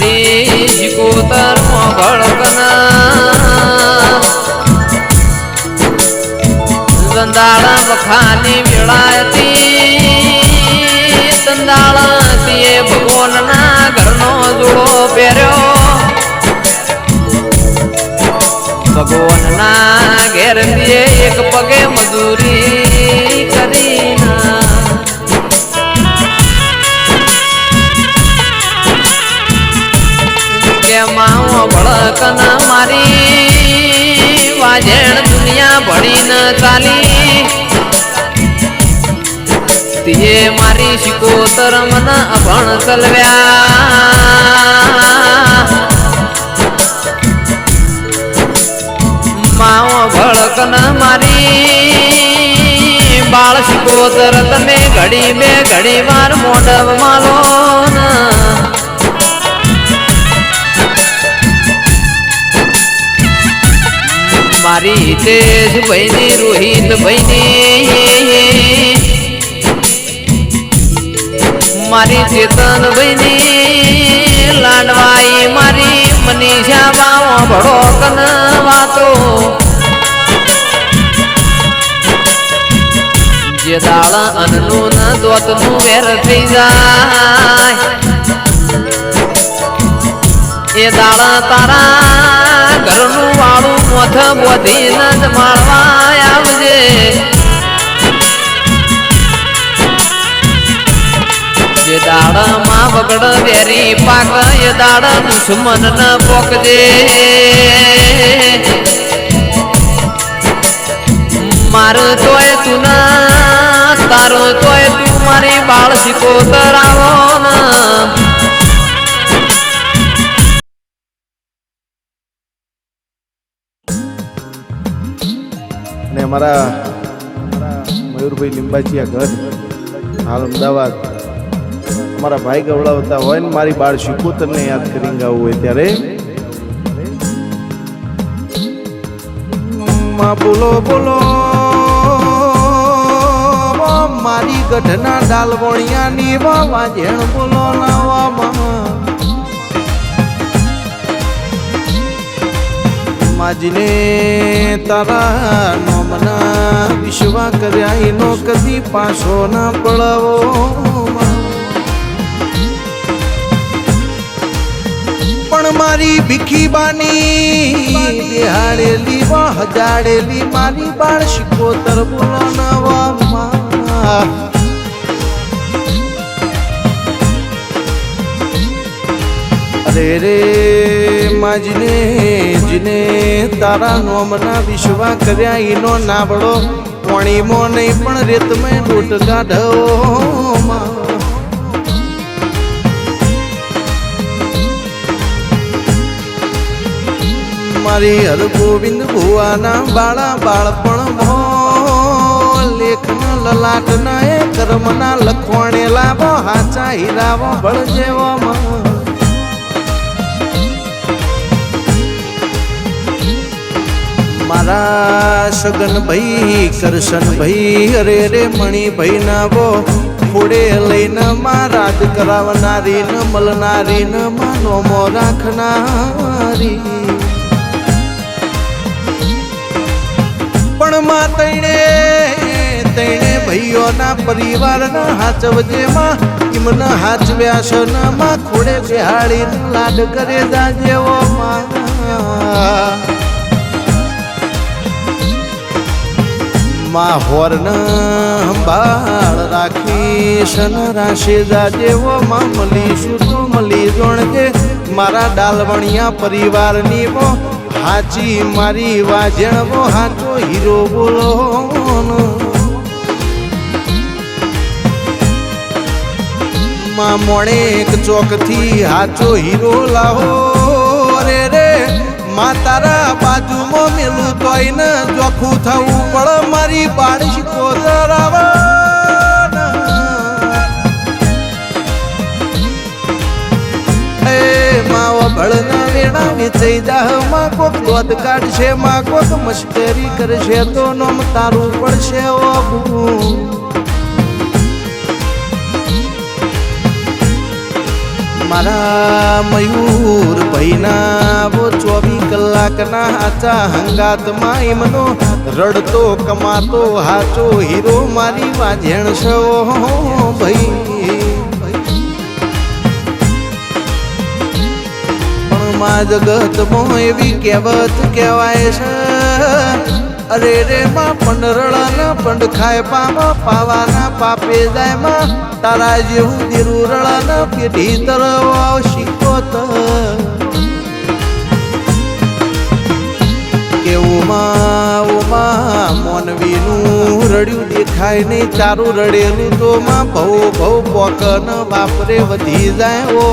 મારી શિકોતર ભળકના દંદાળા મખાની વેળાયતી દંદાળા તે ભગવાનના ઘરનો જોડો પહેર્યો ભગવાનના ઘેર એક પગે મજૂરી કરી કે માવો ભળકન મારી વાજેણ દુનિયા ભણીને ચાલી તે મારી શિકોતર મન અભણ ચલવ્યા માવો ભળકન મારી બાળ શિકોતર તમે ઘડી બે ઘડી વાર મોઢવ માલો મારી હિતેશ ભાઈની રોહિત ભાઈની મારી ચેતન ભાઈની લાડવાઈ મારી મનીષા બાવો ભળો કન વાતો જે દાળ અન્નનું ન દોતનું વેર થઈ જાય એ દાળ તારા ઘરનું વાળું મોથ બોધીને જ માળવા આવજે જે દાળ માં બગડ વેરી પાક એ દાળ દુશ્મન ન પોકજે મારું તોય તું ના તારો તોય તું મારી બાળ શિકોતર આવો ને અમારા મયુરભાઈ લીંબાચિયા ઘર હાલ અમદાવાદ અમારા ભાઈ ગવડાવતા હોય ને મારી બાળ શિકોતરને યાદ કરી ગાવું હોય ત્યારે માં બોલો બોલો મારી ગઢના ડાલવણિયાની વાજેણ બોલો લાવવામાં માજીને તારા નોમના વિશ્વા કર્યા એનો કદી પાછો ના પડાવો પણ મારી ભીખી બાની બિહાડેલી હજાડેલી મારી બાળ શિકોતર બોલો નવા અરે રે માજીને જીને તારા નોમના વિશ્વા કર્યા એનો નાબડો પાણીમો નહીં પણ રેતમાં લોટ કાઢો મારી હર ગોવિંદ ભુવાના બાળા બાળપણ લેખના લલાટના એ કર્મના લખવાણે લાવો હાચા હીરાવો ભળજેવો મારા સગન ભાઈ કરશન ભાઈ અરે રે મણી ભાઈ ના વો ફોડે લઈને માં રાજ કરાવનારી ન મળનારી ન માનોમો રાખનારી પણ માં તૈણે ભાઈઓના પરિવારના હાચવજે માં એમના હાચવ્યા છે ન માં ખોડે બેહાડી લાડ કરે જાજેવો માં માં હોર્ન સંભાળ રાખીશ ન રાશી જાજેવો માં મળીશું તો મળી જોણજે મારા ડાલવણિયા પરિવારની વો હાચી મારી વાજણ વો હાચો હીરો બોલો માં મોણેક ચોકથી હાચો હીરો લાવો રે રે માં તારા બાજુમાં મેલું તોય ને ચોખ્ખું થવું પડે મારી બાળ શિકોતર એ માવા ભળના વેણા વેચાઈ જાહ માં કોક દોધ કાઢશે માં કોક મશ્કરી કરશે તો નોમ તારું પડશે ઓ મારા મયુર ભાઈના વો 24 કલાકના હાચા હંગાતમાં એમનો રડતો કમાતો હાચો હીરો મારી વાજેણ છો ભાઈ. પણ માં જગતમાં એવી કહેવત કહેવાય છે, અરે રે માં પંડરળાના પંડ ખાય પાવા પાવાના પાપે જાય માં તારા જેવું દીરું રળાના પેઢી તરવા શીખોત. કેવું માં મોનવીનું રડ્યું દેખાય નહીં, તારું રડેલું તો માં ભવ ભવ પોકન બાપરે વધી જાય ઓ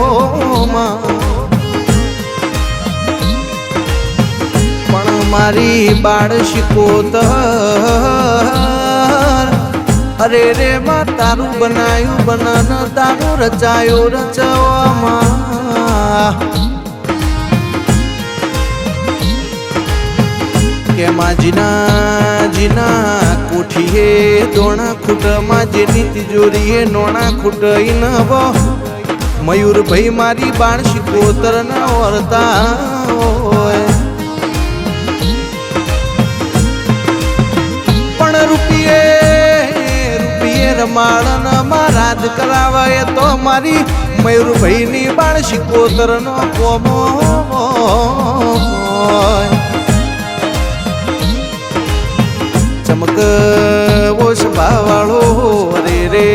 માં. પણ મારી બાળ શીખોતર અરે રે માં તારું બનાયું બનન તારું રચાયો રચવામાં. કે માં જીના કોઠીએ દોણા ખૂટમાં જેની તિજોરીએ નોણા ખૂટ નવ મયુર ભાઈ મારી બાળ શીખોતર ના વર્તા હોય. રૂપિયે રમાડન માં રાજ કરાવે તો મારી મયુરભાઈ ની બાળ શીખોતર નો કોમો. ચમક ઓશ ભાવાળો રે રે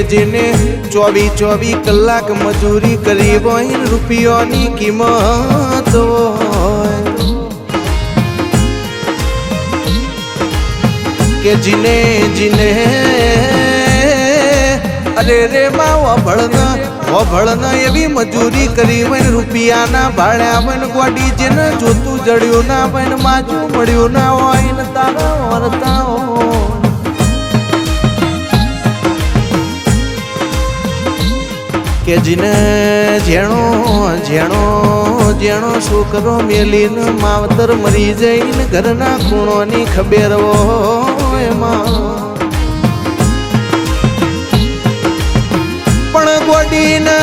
જીને 24 કલાક મજૂરી કરી હોય રૂપિયોની કિંમત હોય. કે જીને અરે રે માં વભળન એવી મજૂરી કરી હોય રૂપિયાના ભાડ્યા હોય ગોડી જેને જોતું જડ્યું ના હોય માજું મળ્યું ના હોય ને તારા વર્તા હોય. કે જીને જેણો છોકરો મેલીને માવતર મરી જઈને ઘરના ખૂણોની ખબેર હોય માં. પણ ગોડીના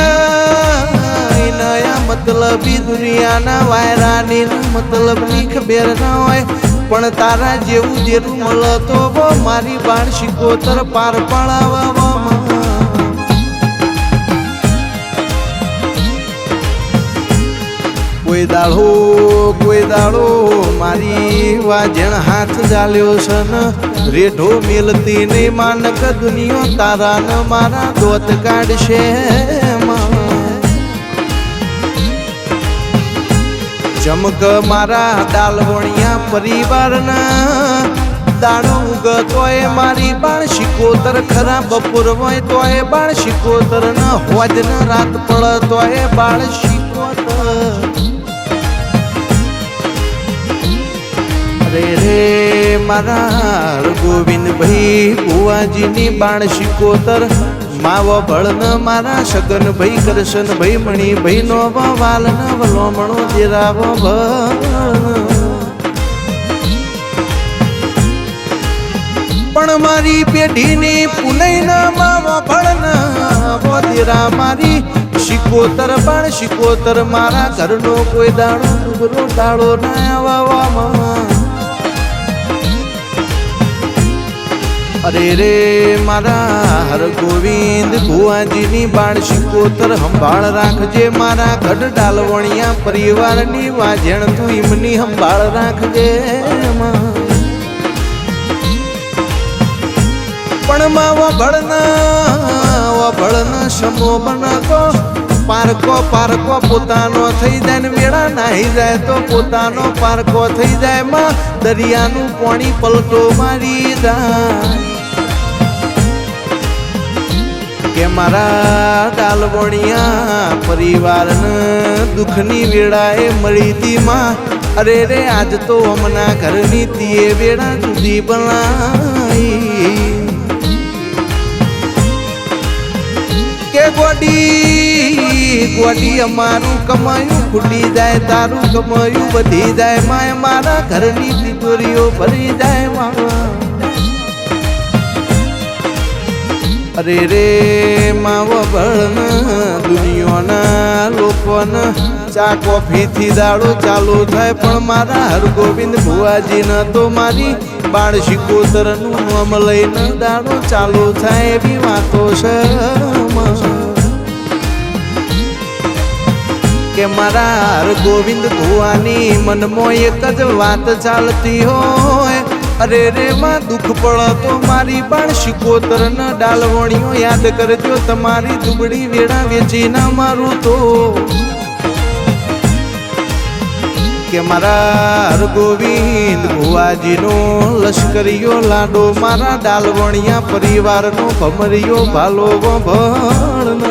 મતલબી દુનિયાના વાયરાની મતલબની ખબેર ના હોય. પણ તારા જેવું જેરું મળતો મારી બાળ શીખોતર પાર પાડવામાં. કોઈ દાડો મારી વાજણ હાથ ચાલ્યો છે ને રેઢો મેલતી નહીં માનક દુનિયો તારા ને મારા દોત કાઢશે. ચમક મારા દાલવણિયા પરિવારના દાડો ઉગતોય મારી બાળ શીખોતર ખરા બપોર હોય તોય બાળ શીખોતર ન હોજ ન રાત પડતોય બાળ શીખોતર. રે મારા ગોવિંદ ભાઈ બુવાજીની બાળ શીખોતર માવો ભળન મારા સગન ભાઈ કરશન ભાઈ મણી ભાઈ નો વાલ ન વલોમણો દેરાવો પણ મારી પેઢીની પુનઈ ના માવો ભળન દેરા મારી શીખોતર બાળ શીખોતર મારા ઘરનો કોઈ દાડો ડુબરો દાડો ના આવવામાં. અરે રે મારા હર ગોવિંદ ભુવાજીની બાળ શીખોતર સંભાળ રાખજે મારા ગઢ ડાલવણિયા પરિવારની વાજણ તું એમની સંભાળ રાખજે. પણ માં વભળન સમો બનતો પારકો પોતાનો થઈ જાય ને વેળા નાહી જાય તો પોતાનો પારકો થઈ જાય માં દરિયાનું પાણી પલટો મારી જાય. કે મારા ડાલવણિયા પરિવારને દુઃખની વેળાએ મળી તી માં અરે રે આજ તો હમણાં ઘરની તીએ વેળા જુદી બનાઈ. કે ગોડી અમારું કમાયું ફૂટી જાય તારું કમાયું વધી જાય માય મારા ઘરની તિજોરીઓ ભરી જાય માવા. અરે રે માવો બળન દુનિયાના લોકોને ચા કોફીથી દાડો ચાલુ થાય પણ મારા હરગોવિંદ ભુવાજીને તો મારી બાળ શિકોતરનું નામ લઈને દાડો ચાલુ થાય એવી વાતો છે કે મારા હરગોવિંદ ભુવાની મનમાં એક જ વાત ચાલતી હોય અરે રે માં દુઃખ પડે તો મારી બાળ શિકોતરના ડાલવણીઓ યાદ કરજો તમારી દુબળી વેળા વેચી ના મારું તો કે મારા હરગોવિંદ ભુવાજીનો લશ્કરીયો લાડો મારા ડાલવણિયા પરિવારનો ભમરિયો ભાલો ભણ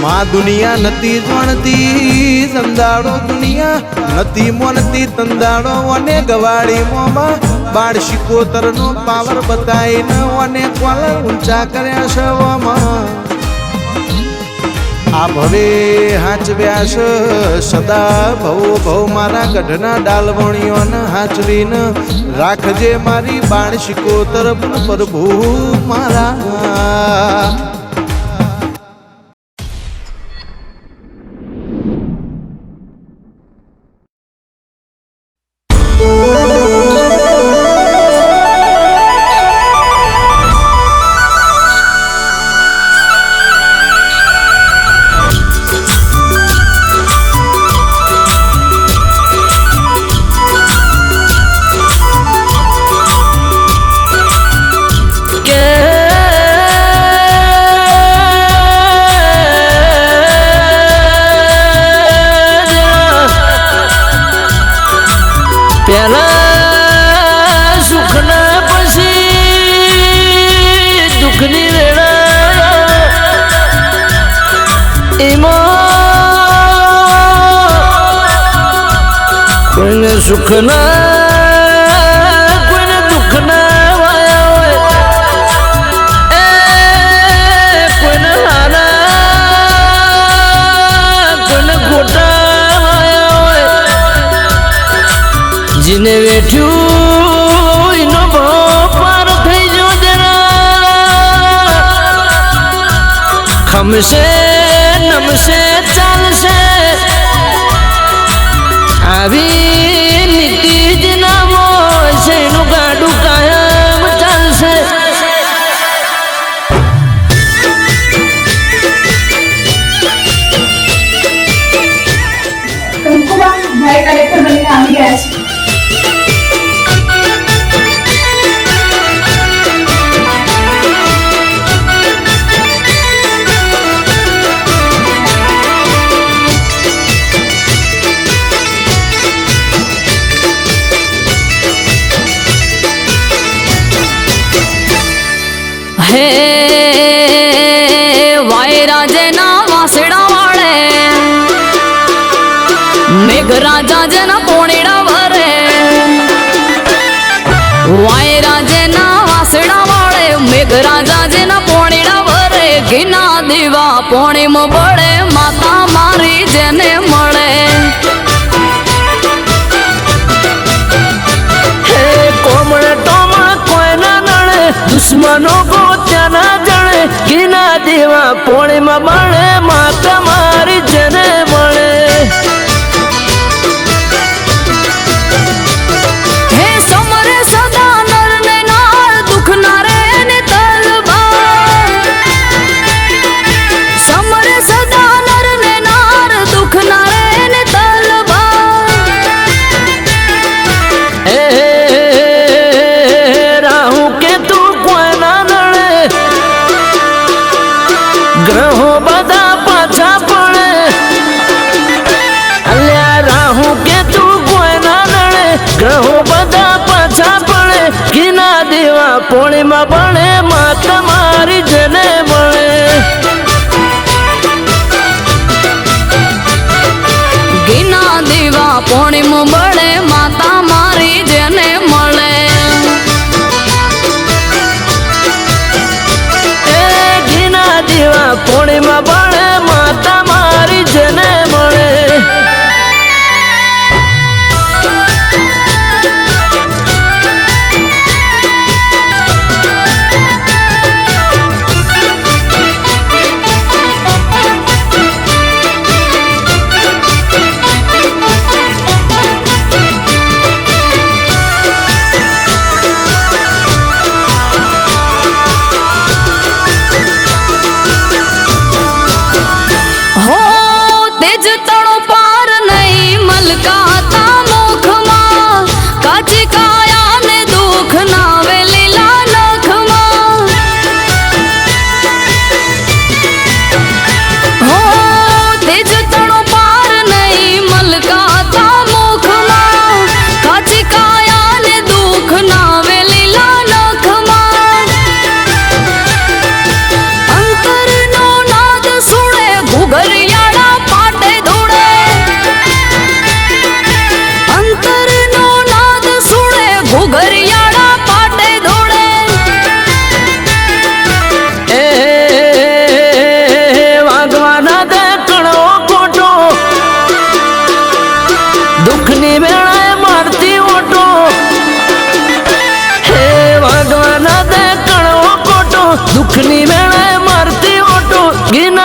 માં દુનિયા નથી જાણતી સંદાડો દુનિયા નથી મોનતી તંદાડો અને ગવાડી મોમાં બાળ શિકોતરનો પાવર બતાવીને અને કોલર ઊંચા કર્યા શવમાં આ ભવે હાચવ્યા છે સદા ભવો ભવ મારા ગઢના ડાલવણીઓને હાચવીને રાખજે મારી બાળ શિકોતર પ્રભુ મારા પેલા સુખના પછી દુઃખની વેળા એમાં કોઈને સુખના કોઈને દુઃખના વાયા હોય કોઈને હારા કોઈને ખોટા વાયા હોય જીને વેઠ્યું એનો ભાવ પાર થઈ જો જરા ખમશે નમશે ચાલશે આવી નીતિ જ નામો છે એનું ગાડું કાયમ ચાલશે ભાઈ કલેક્ટર બનીને આવી ગયા છે હે વાયરાજના વાસડા વાળે મેઘરાજા જેના પોણીડા વરે વાયરાજના વાસડા વાળે મેઘરાજા જેના પોણીડા વરે ઘીના દીવા પોણીમાં બળે માતા મારી જેને મળે હે કોમળ ટોમળ કોઈના નડે દુશ્મનો ગોત્યાના જણે ઘીના દેવા પોણીમાં બળે માતા મારી જેને મળે હે સમરે સદા નર ને નાર દુઃખ ના રે ને તલવાર સમરે સદા નર ને નાર દુઃખ ના રે ને તલવાર હે રાહુ કે તું કોઈના નડે ગ્રહો બધા પાછા પડે અલ્યા રાહુ કે તું કોઈના નડે ગ્રહો બધા પાછા પડે ઘીના દેવા પોણીમાં બળે માતા મારી જેને મળે ઘીના દીવા પોણીમાં બળે માતા મારી જેને મળે એ ઘીના દેવા પોણીમાં બળે માતા મારી જેને મળે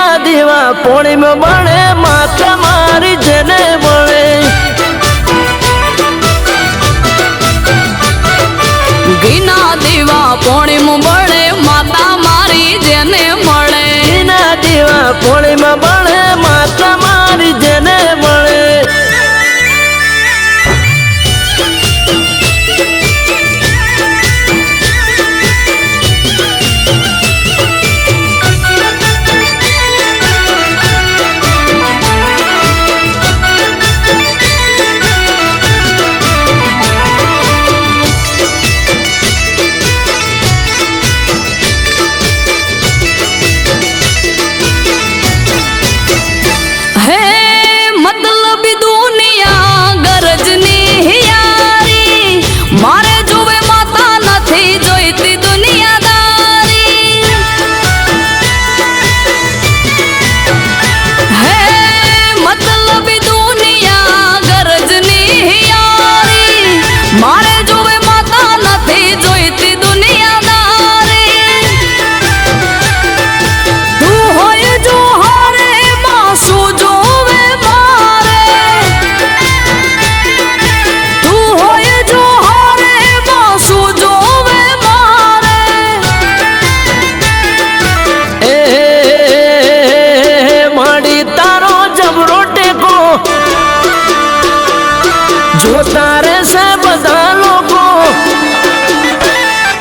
ઘીના દીવા પોણીમાં બળે માતા મારી જેને મળે ઘીના દીવા પોણીમાં બળે માતા મારી જેને મળે ઘીના દીવા પોણીમાં બળે માતા મારી જેને મળે જોતા રહેશે બધા લોકો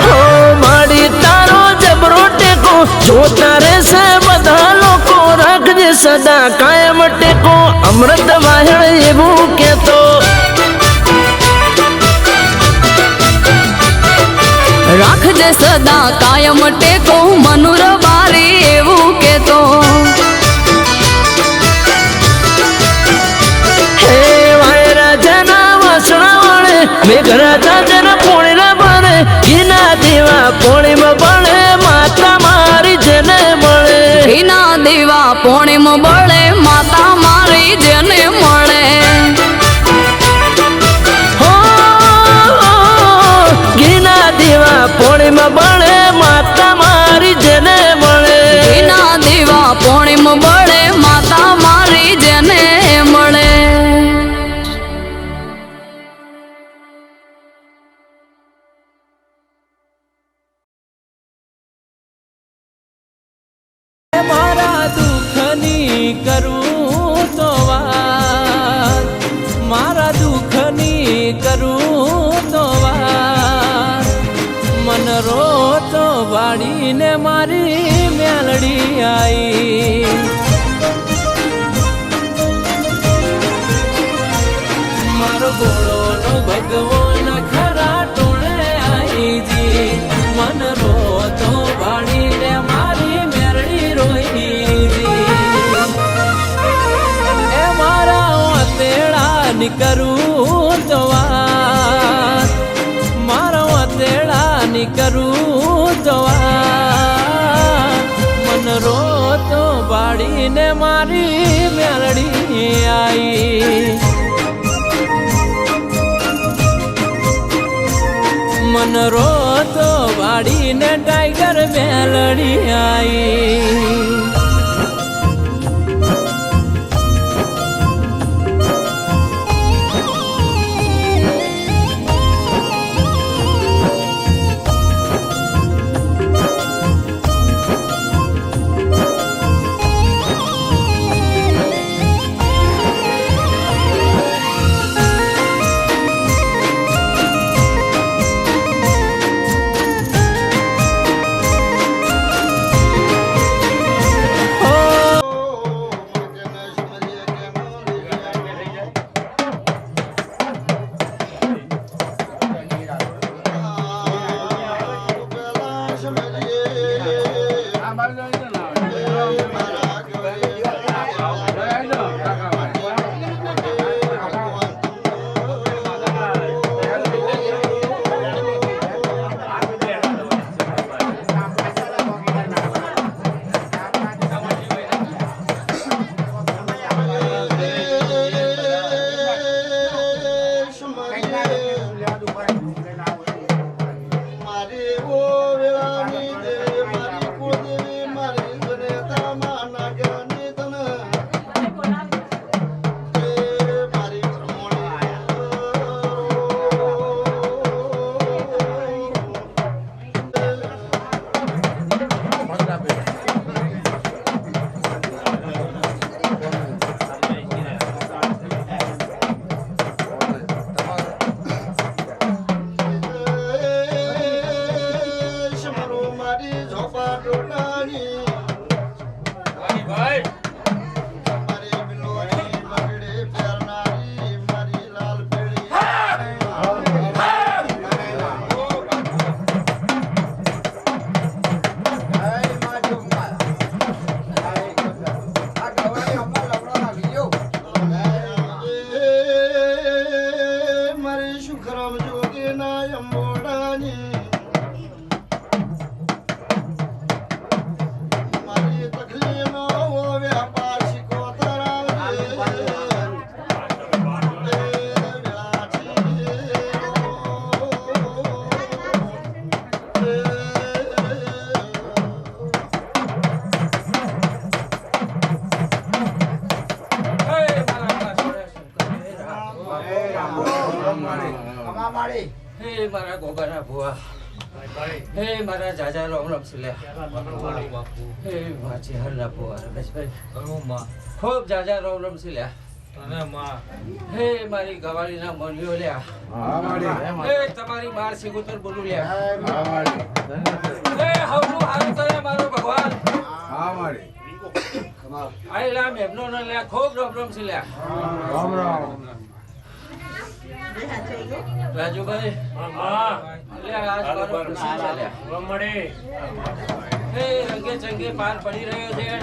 હો માડી તારો જબરો ટેકો જોતા રહેશે બધા લોકો રાખજે સદા કાયમ ટેકો અમૃત વાહણ એવું કેતો રાખજે સદા કાયમ ટેકો મનુર બારી એવું કેતો મેઘરાજા જન પોણીના બને ઘીના દીવા પોણીમાં બળે માતા મારી જેને મળે ઘીના દીવા પોણીમાં બળે માતા મારી જેને મળે હો ઘીના દીવા પોણીમાં બળે માતા મારી જેને મળે ઘીના દીવા પોણીમાં બળે માતા મારી જેને મળે મારા દુઃખની કરું તો વાત મારા દુઃખની કરું તો વાત મન રોતો વાળીને મારી મેલડી આઈ મારો ગોળોનો ભગવાન ખરા ટોળે આઈ જી મન રોતો વાળીને મારી મેરડી રોઈ એ મારા તેડા નીકરું તો વાત મારા તેડા નીકરું તો વાત મન રોતો વાળીને મારી મેરડી આઈ મન રોતો વાળીને ટાઈગર મેલડી આઈ હે મારા ગોગાના ભુવા હે મારા જાજા રામ રામ સિલ્યા હે માછી હરના ભુવા રમેશભાઈ ખૂબ જાજા રામ રામ સિલ્યા હે મારી ગવાળીના મનીઓ લ્યા હે તમારી બાર સિગુતર બોલું લ્યા હે હવનું હારું કરે મારો ભગવાન આયલા મેમનો ન લ્યા ખૂબ રામ રામ સિલ્યા રાજુભાઈ હે રંગે ચંગે પાર પડી રહ્યો છે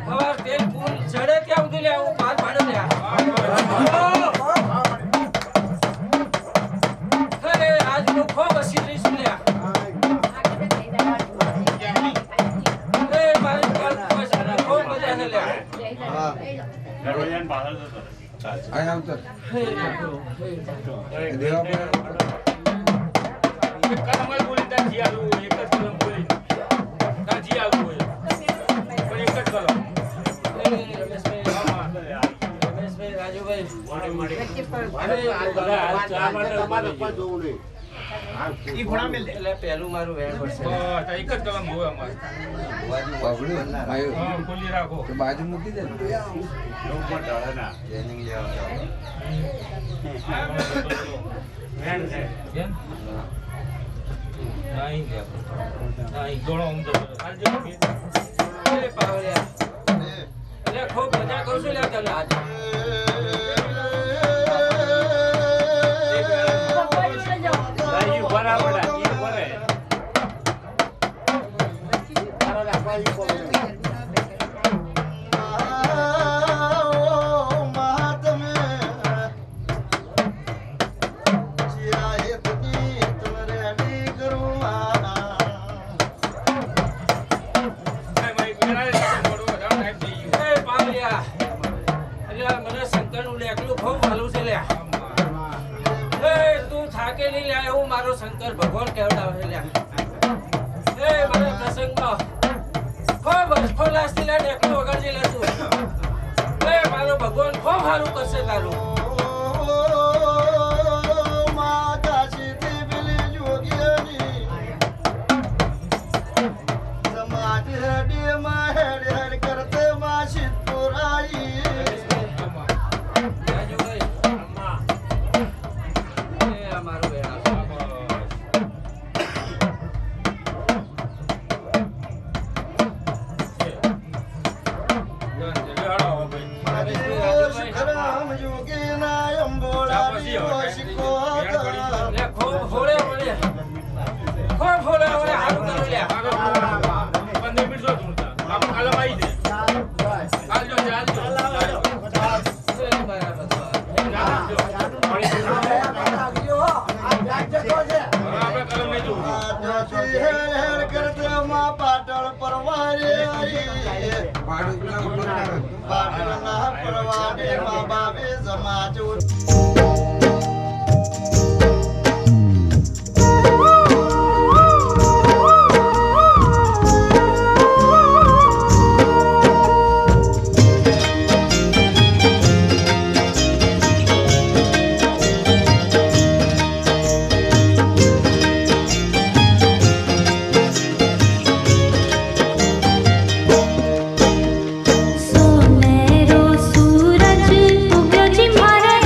હવાર તેલ ફૂલ ચડે ત્યાં સુધી લે હું પાર પાડે હે આજ હું ખૂબ હસી રહીશ લ્યા હે મારી ખૂબ મજા છે લ્યા પેલું મારું વેણ પડશે એક જ કલમ હોય બાજુ મૂકી દે ખૂબ મજા કરું છું લ્યા તને આજે શંકર ભગવાન કેવડાવે લ્યા એ મને પ્રસંગમાં ખૂબ હર્ષોલ્લાસથી લે એકલું વગાડજે લે તું એ મારો ભગવાન ખૂબ સારું કરશે તારું પાટણ પરવારે બાબે સમાજો સોનેરો સૂરજ ઉગ્યો જી મારા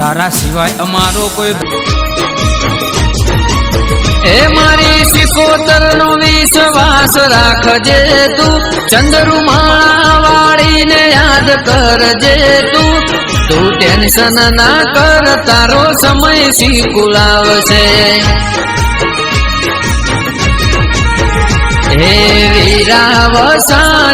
તારા સિવાય અમારો કોઈ એ મારી સિકોતર નો વિશ્વાસ રાખજે તું ચંદ્રુમા વાળીને યાદ કરજે તું ટેન્શન ના કર તારો સમય શીખુલાવશે હે વીરાવસાની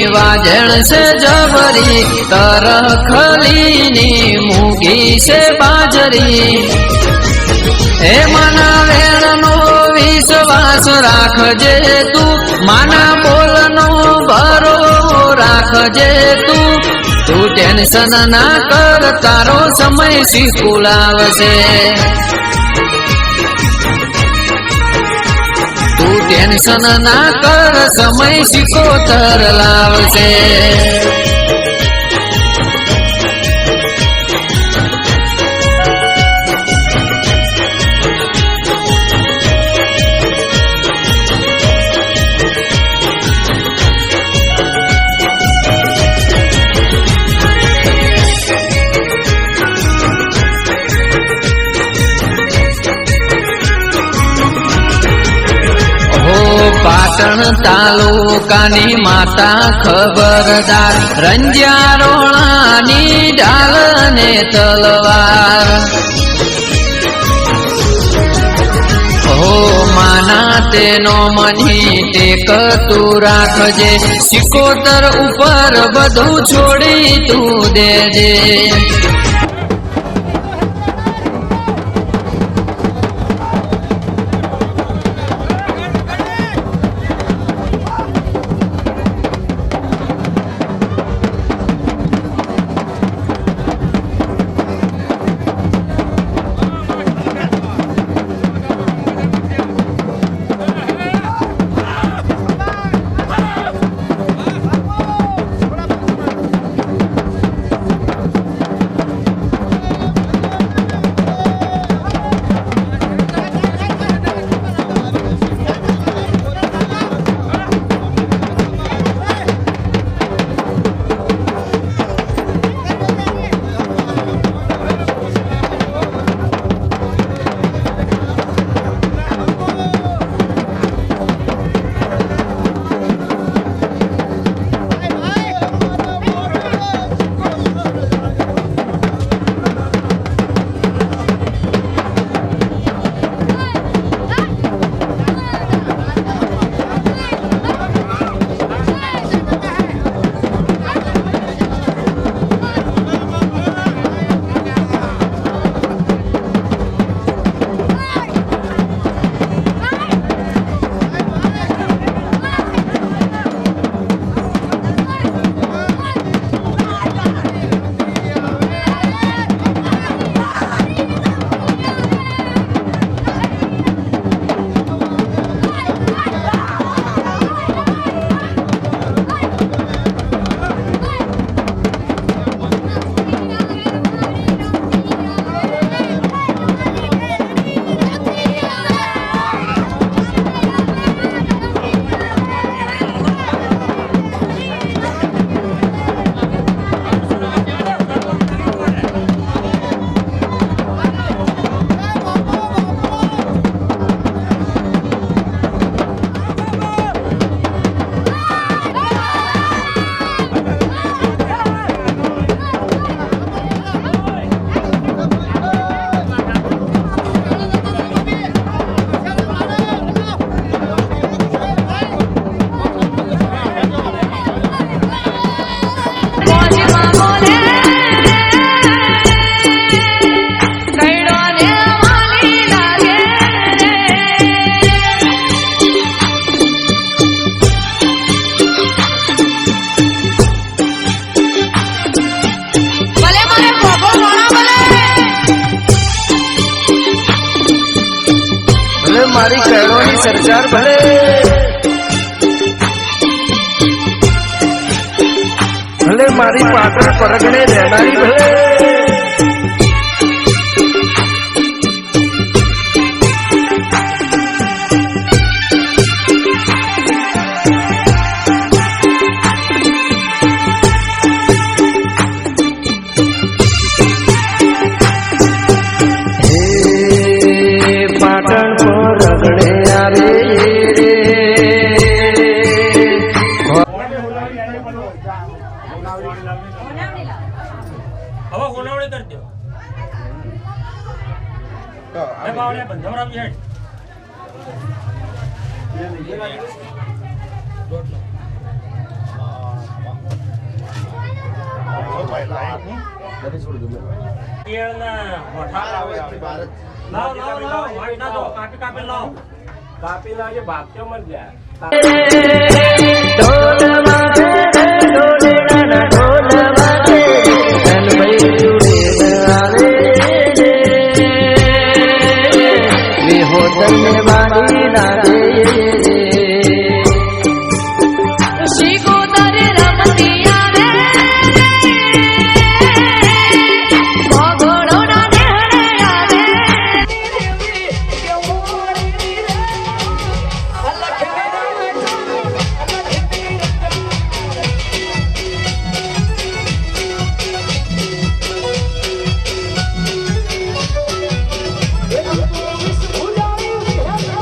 વાજણ છે જબરી તરખલીની મૂગી છે બાજરી હે માના વેણનો વિશ્વાસ રાખજે તું માના બોલનો ભરો રાખજે તું ટેન્શન ના કર તારો સમય શીખુલાવશે ટેન્શન ના કર સમય સિકોતર લાવશે પાટણ તાલુકાની માતા ખબરદાર રંજારોણાની ઢાલ ને તલવાર હો માના તેનો મની ટેક તું રાખજે સિકોતર ઉપર બધું છોડી તું દેજે મારી કહેવાની સરકાર ભલે ભલે મારી પાટણ પરગણે રહેનારી ભલે કાપી લાવજે ભાગતો મત જાય શિકોતર રમતી આવે ભગોળોના નેહરે આવે Thank you.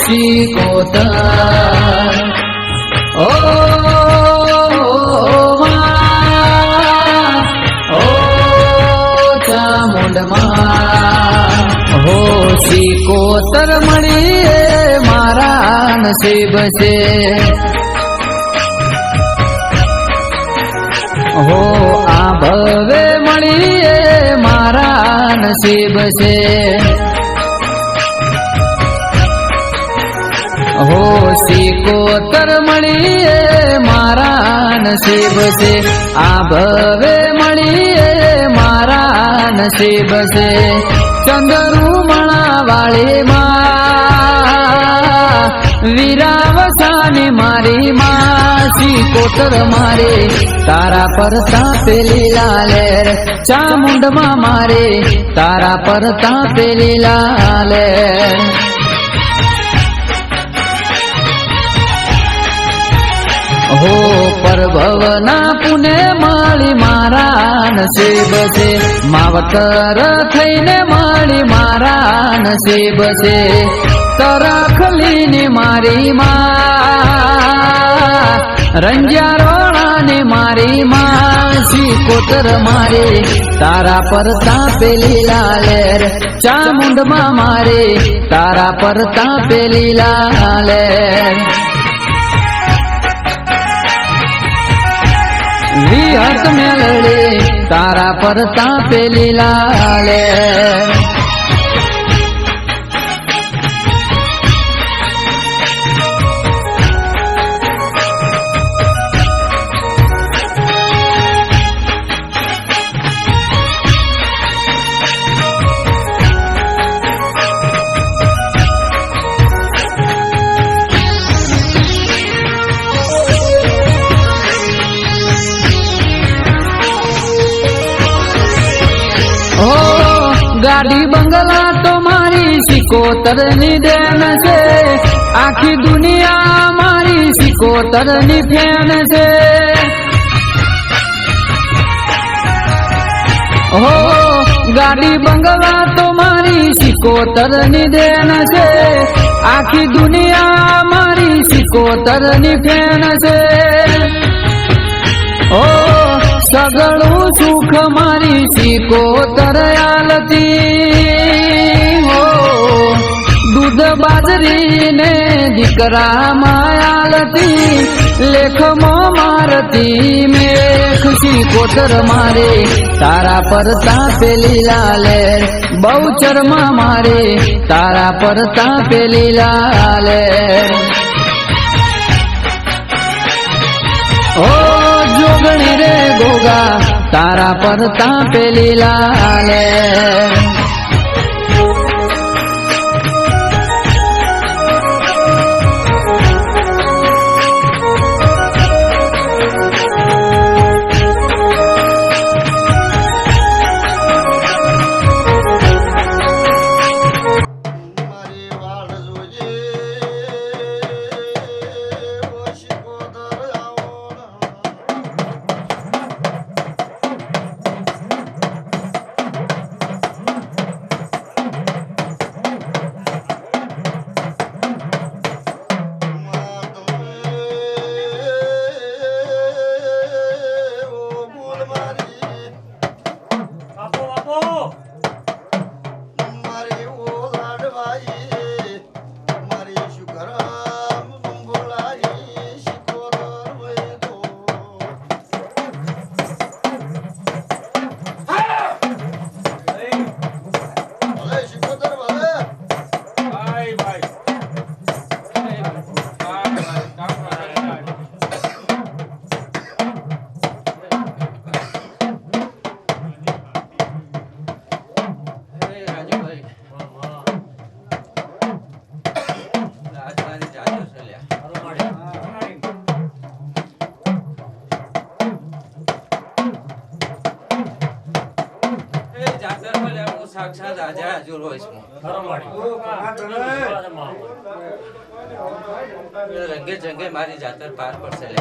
સિકોતર ઓ ચામુંડમાં હો સિકોતર મળીએ મારા નસીબ છે હો આ ભવે મળીએ મારા નસીબ છે હો સિકોતર મળીએ મારા નસીબ છે આ ભવે મળીએ મારા નસીબ છે ચંદ્રુમણા વાળી માં વીરાવસાની મારી માં સિકોતર મારે તારા પર તાપેલી લાલેર ચામુંડમાં મારે તારા પર તાપેલી લાલેર હો પરભવના પુને માળી મારા નસીબ છે માવતર થઈને માળી મારા નસીબ છે તરખલીની મારી માં રંજારોણાની મારી માં સિકોતર મારે તારા પર તાપેલી લાલેર ચામુંડમાં મારે તારા પર તાપેલી લાલેર વિહત મેલડે તારા પર તાપેલી લાલેર ગાડી બંગલા તો મારી સિકોતર ની દેન છે આખી દુનિયા મારી સિકોતર ની ફેન છે હો ગાડી બંગલા તો મારી સિકોતર ની દેન છે આખી દુનિયા મારી સિકોતર ની ફેન છે ઓ સગળું સુખ મારી સિકોતર આલતી હો દૂધ બાજરી ને દીકરા માયાલતી લેખમો મારતી મેખ સિકોતર મારે તારા પર તાપેલી લાલેર બહુચરમાં મારે તારા પર તાપેલી લાલેર ઓ જોગણી રે ગોગા તારા પર તાપેલી લાલેર સાક્ષાત રાજા હાજર હોય છે રંગે જંગે મારી જાતર પાર પડશે લે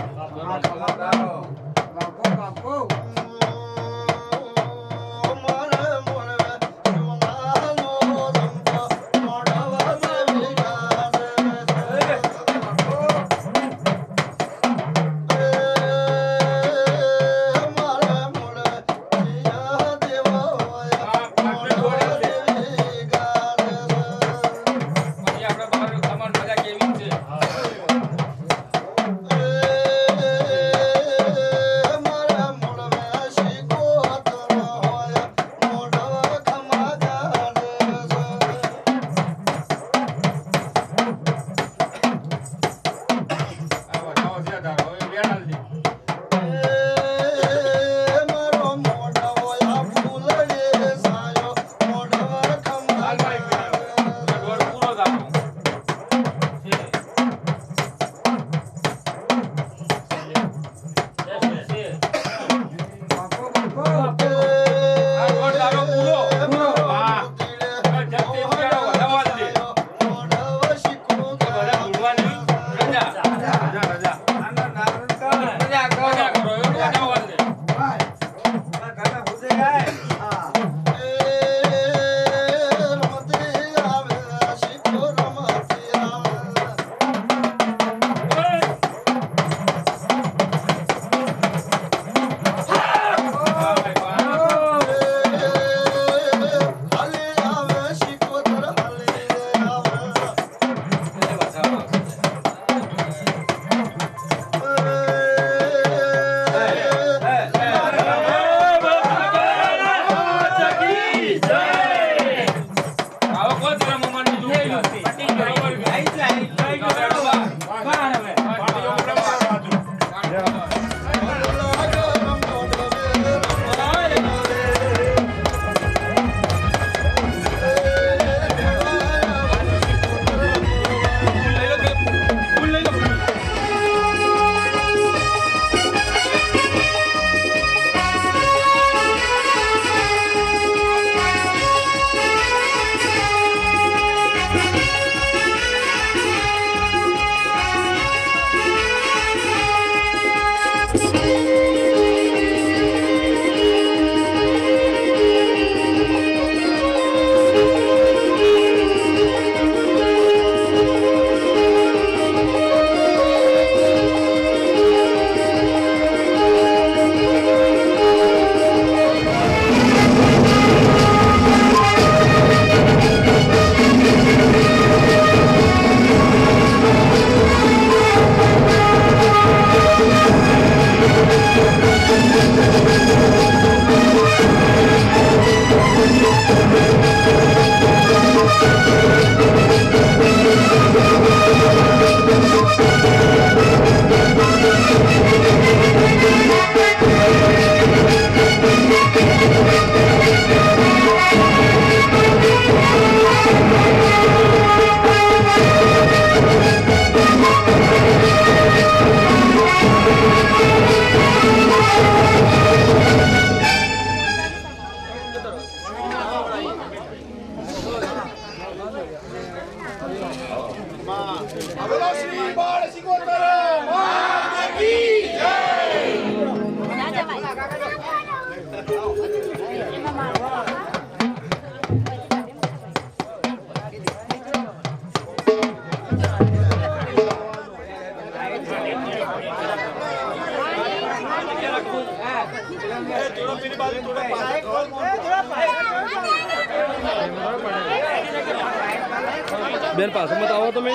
બેન પાસે મત આવો તમે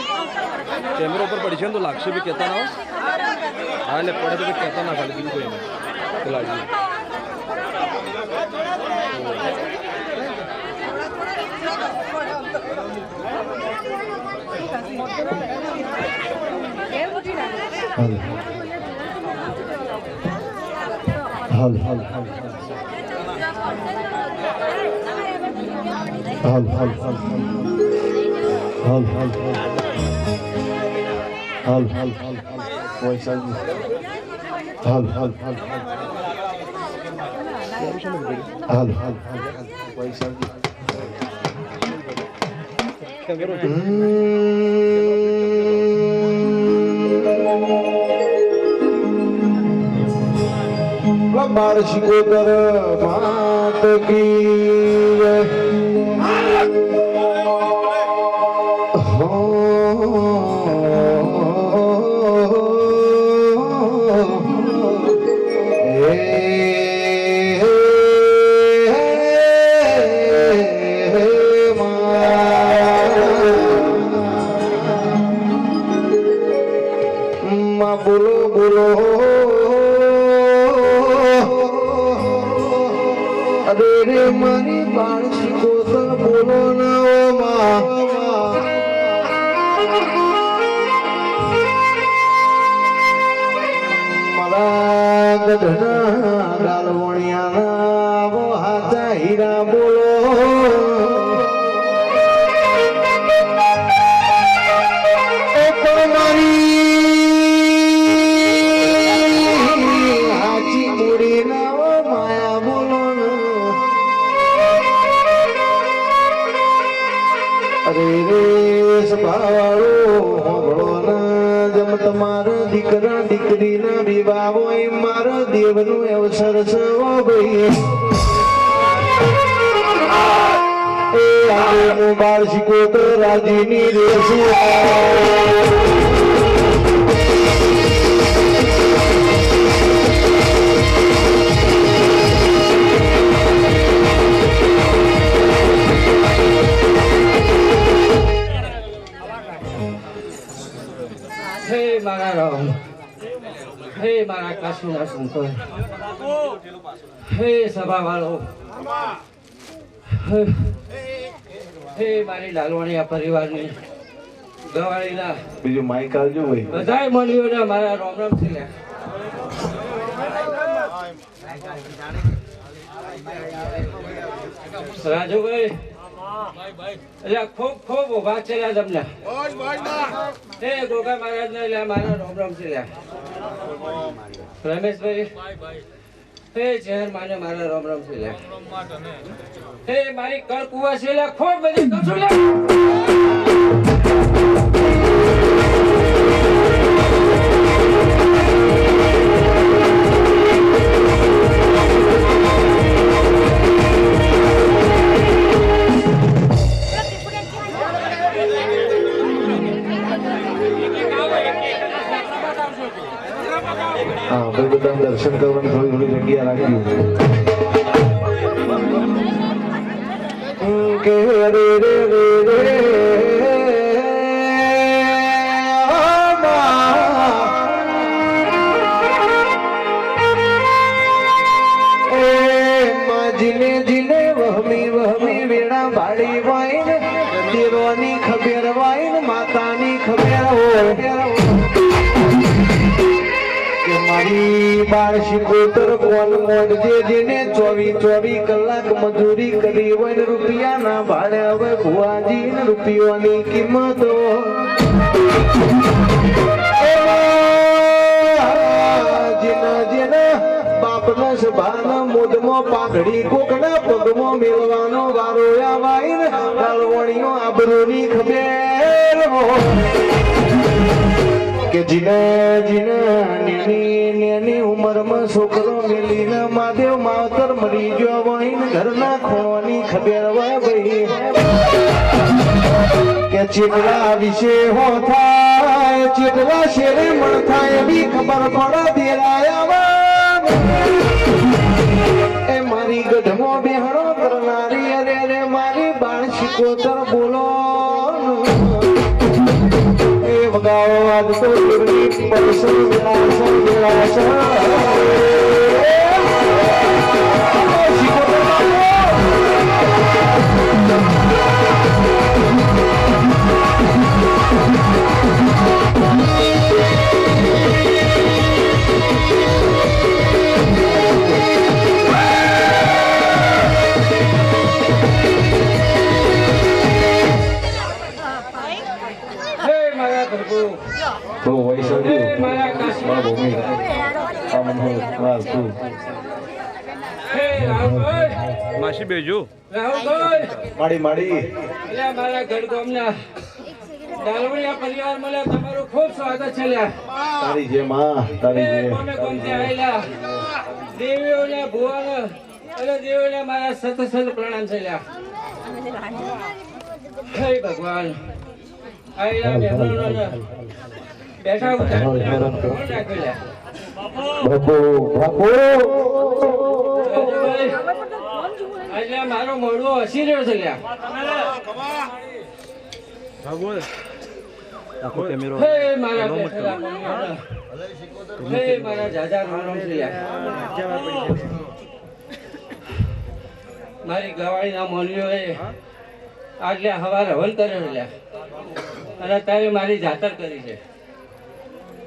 કેમેરા ઉપર પડી છે ને તો લાગશે બી કહેતા ના હા એટલે પડે તો કહેતા ના ખાલી બીજું કોઈ નહીં ખેલાડી હાલ હાલ હાલ હાલ હાલ હાલ હાલ હાલ હાલ હાલ વૈશાલી હાલ હાલ હાલ હાલ હાલ વૈશાલી બાળ શિકોતર માત કી બોલો બોલો અરે રે મારી બાળ શિકોતર બોલો ના મારા ગઢના ડાલવણિયાના હાથા હીરા બોલો તમારા દીકરા દીકરી ના વિવાહ હોય મારા દેવ નું અવસર છે ભાઈ બાળ શિકોતર રાજીની રેસુ હે મારા રામ, હે મારા કાશીના સંતો, હે સભાવાળો, હે મારી લાલવાણીયા પરિવારની ગવાળીના બીજું માઈક આવજો ભાઈ બધાય મળ્યો મારા રામ રામ છે લે. રાજુભાઈ એટલે ખૂબ ખૂબ ઉભા છે તમને હે ગોગા મહારાજ ને મારા રામ રામ છે રમેશભાઈ હે જહેર માને મારા રામ રામ છે હે મારી કર કુવા છે ખૂબ બધી કશું લે. હા ભાઈ બધા દર્શન કરવાની થોડી થોડી જગ્યા રાખી કે રે રે રે રે જીને જીને વહમી વહમી વેણા ભાડી વાઈન દેવાની ખબેર વાઈન માતાની ખબેર હોય મારી બાળ શિકોતર કોણ મોડજે જેને 24 કલાક મજૂરી કરી હોય ને રૂપિયા ના ભાડે હવે ભુવાજી ને રૂપિયોની કિંમત જેના જેના બાપના સભાના મોઢમાં પાઘડી કોકના પગમાં મેળવાનો વારો આવાય ને લાલવણીઓ આબરૂની ખબેર કે જીને જીને નેની ઉંમરમાં છોકરો મેલીને મહાદેવ માવતર મરી ગયો હોય ને ઘરના ખૂણોની ખબર હોય ભાઈ કે ચેટલા વિશે હો થાય ચેટલા શેરે મણ થાય એવી ખબર પડે દેરાયા એ મારી ગઢમો બેહણો કરનારી અરે રે મારી બાળ શિકોતર બોલો એ વગાવો આજ તો જીવની પરસન વિલાસન વિલાસન તો વૈષ્ણવ માસી બેજો માડી માડી મારા ગઢગામના દાલવડિયા પરિવાર મળે તમારું ખૂબ સ્વાગત છે તારી જે માં તારી જે તમે કોમથી આવેલા દેવીઓને ભુવાને અને દેવીઓને મારા સત પ્રણામ છે હે ભગવાન આયેલા મહેમાનોને બેઠા બાપુ બાપુ આજે મારો મોઢો હસી રહ્યો છે હે મારા હે મારા જાજા રામ છે મારી ગવાળીના મોનીઓએ આગલે હવારે હવન કર્યો અને તારે મારી જાતર કરી છે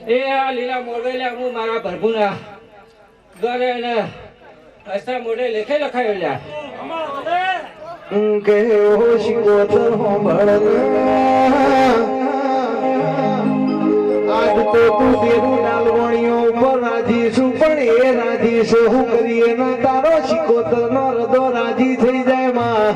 એ આ લીલા મોઢે હું મારા પ્રભુના ઘરે અને હસતા મોઢે લેખે લખાયો લ્યા કે હો શિકોતર હોંભળ આજ તો તું દેરું ડાલવણીઓ ઉપર રાજી છું પણ એ રાજી છે હું કરીએ ના તારો શિકોતર નો હૃદય રાજી થઈ જાય માં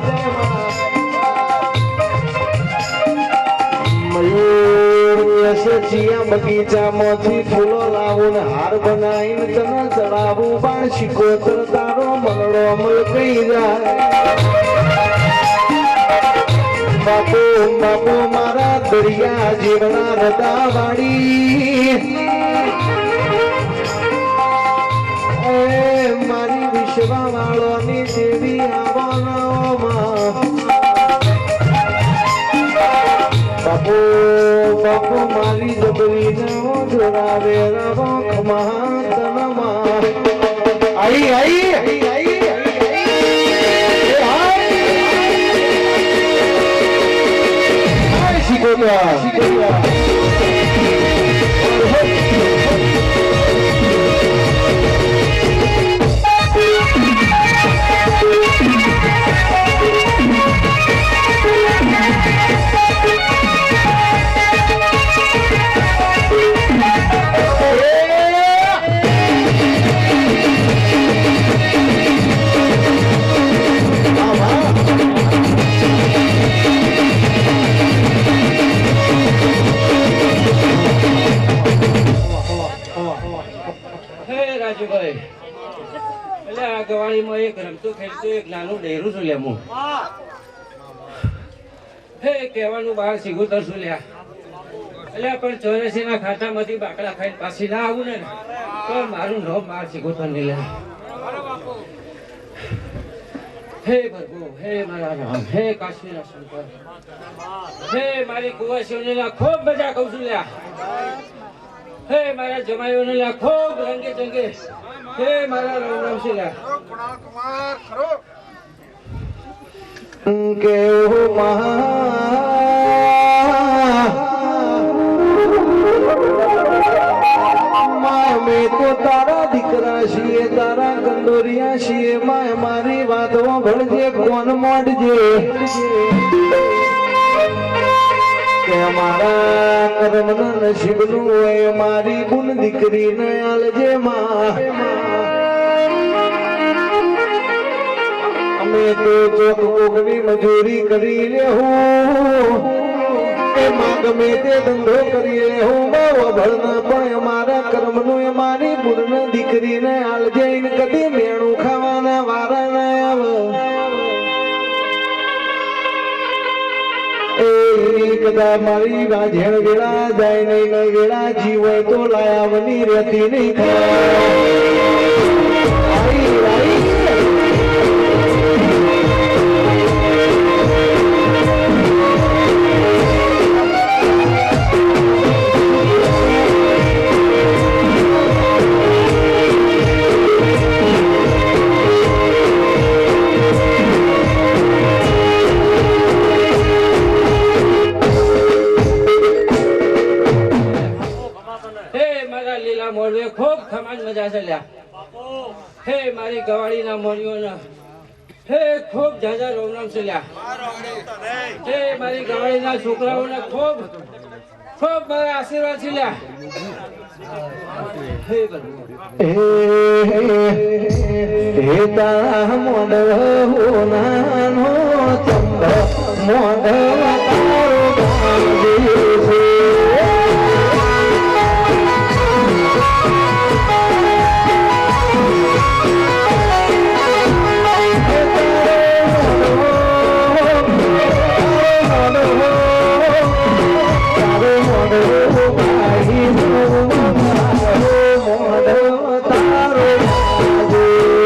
સચિયા બગીચામાંથી ફૂલો લાવું ને હાર બનાવીને તને ચડાવું પણ શિકોતર તારો મનડો મલકઈ જાય બાપુ બાપુ મારા દરિયા જીવના રદા વાળી એ મારી વિશ્વા વાળોની દેવી આવવાના બાપુ બાપુ મારી જબરી નો જોડાવે રવો ખમા તનમાં આઈ આઈ આઈ આઈ આઈ શિકોતર રાજુભાઈ એટલે આ ગવાળીમાં એક રમતું ખેલતું એક નાનું ડેરું છું લેમું હે કહેવાનું બહાર સિગુતર છું લ્યા એટલે પણ 84 ના ખાતામાંથી બાકડા ખાઈને પાછી ના આવું ને તો મારું નામ બહાર સિગુતર નહીં લે હે પ્રભુ હે મારા રામ હે કાશીના શંકર હે મારી કુવાસીઓને ખૂબ મજા કહું છું લ્યા હે મારા જમાઈઓને ખૂબ રંગે ચંગે હે મારા રામ રામ છે કે હો મા મેં તો તારા દીકરા છીએ તારા કંદોરિયા છીએ માય મારી વાતો ભળજે કોણ મોડજે કે મારા કર્મના નસીબનું હોય મારી બુન દીકરીને આલજે માં અમે તો ચોક કોકની મજૂરી કરી લેવું એ માં ગમે તે ધંધો કરીએ હું વભળ ન પણ અમારા કર્મનું એ મારી બુડન દીકરીને હાલ જઈને કદી મેણું ખાવાના વારા ના આવે કદા મારી વાજેણ વેળા જાય નહીં ને વેળા જીવ હોય તો લાયાવની રહેતી નહીં ખૂબ ખમાન મજા છે લ્યા હે મારી ગવાળીના મોરીઓના હે ખૂબ જાજા રોમરામ છે લ્યા હે મારી ગવાળીના છોકરાઓને ખૂબ ખૂબ મારા આશીર્વાદ છે લ્યા હે તારા મોડવ